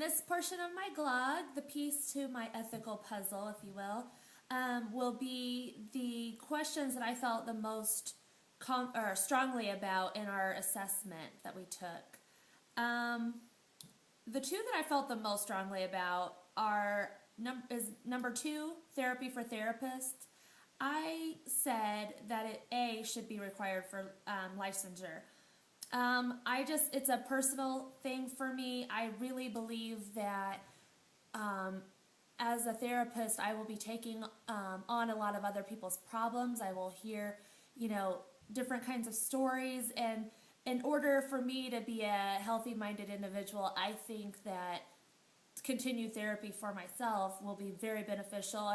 this portion of my Glog, the piece to my ethical puzzle, if you will be the questions that I felt the most strongly about in our assessment that we took. The two that I felt the most strongly about are number 2, therapy for therapists. I said that it should be required for licensure. It's a personal thing for me. I really believe that as a therapist, I will be taking on a lot of other people's problems. I will hear, different kinds of stories. And in order for me to be a healthy-minded individual, I think that continued therapy for myself will be very beneficial.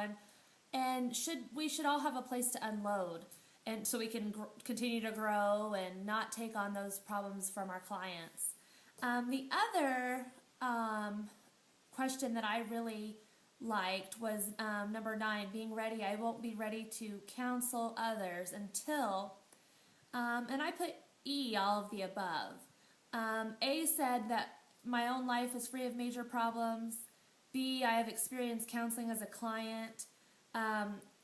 And we should all have a place to unload, and so we can continue to grow and not take on those problems from our clients. The other question that I really liked was number 9, being ready. I won't be ready to counsel others until, and I put E, all of the above. A said that my own life is free of major problems. B, I have experienced counseling as a client.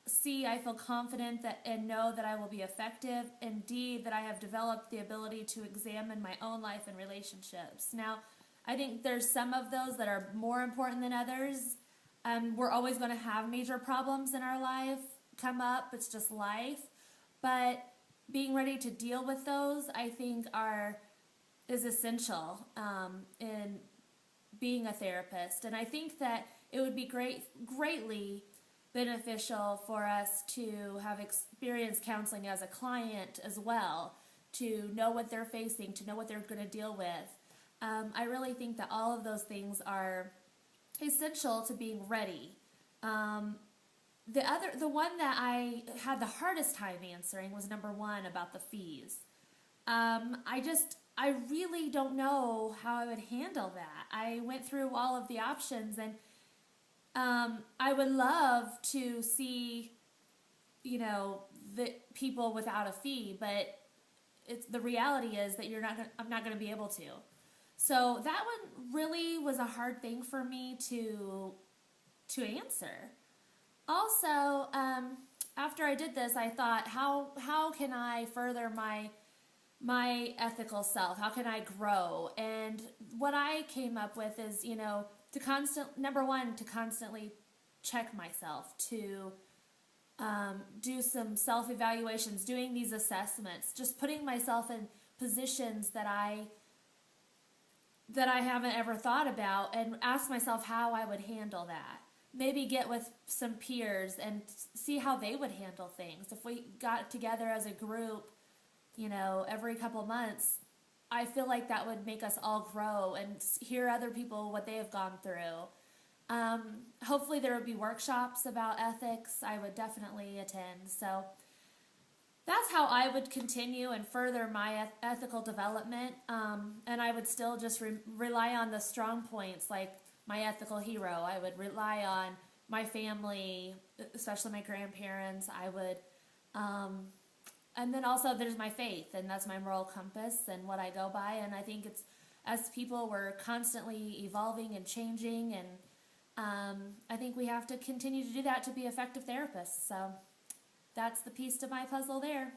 C, I feel confident and know that I will be effective. And D, that I have developed the ability to examine my own life and relationships. Now, I think there's some of those that are more important than others. We're always going to have major problems in our life come up. It's just life. But being ready to deal with those, I think, is essential in being a therapist. And I think that it would be greatly beneficial for us to have experienced counseling as a client as well, to know what they're facing, to know what they're going to deal with. I really think that all of those things are essential to being ready. The one that I had the hardest time answering was number 1 about the fees. I really don't know how I would handle that. I went through all of the options, and I would love to see, the people without a fee, but the reality is that I'm not going to be able to. So that one really was a hard thing for me to answer. Also, after I did this, I thought, how can I further my ethical self? How can I grow? And what I came up with is, number 1, to constantly check myself, to do some self-evaluations, doing these assessments, just putting myself in positions that I haven't ever thought about, and ask myself how I would handle that. Maybe get with some peers and see how they would handle things. If we got together as a group, every couple months, I feel like that would make us all grow and hear other people, what they have gone through. Hopefully there would be workshops about ethics. I would definitely attend. So that's how I would continue and further my ethical development. And I would still just rely on the strong points, like my ethical hero. I would rely on my family, especially my grandparents. I would, and then also there's my faith, and that's my moral compass and what I go by. And I think as people, we're constantly evolving and changing, and I think we have to continue to do that to be effective therapists. So that's the piece to my puzzle there.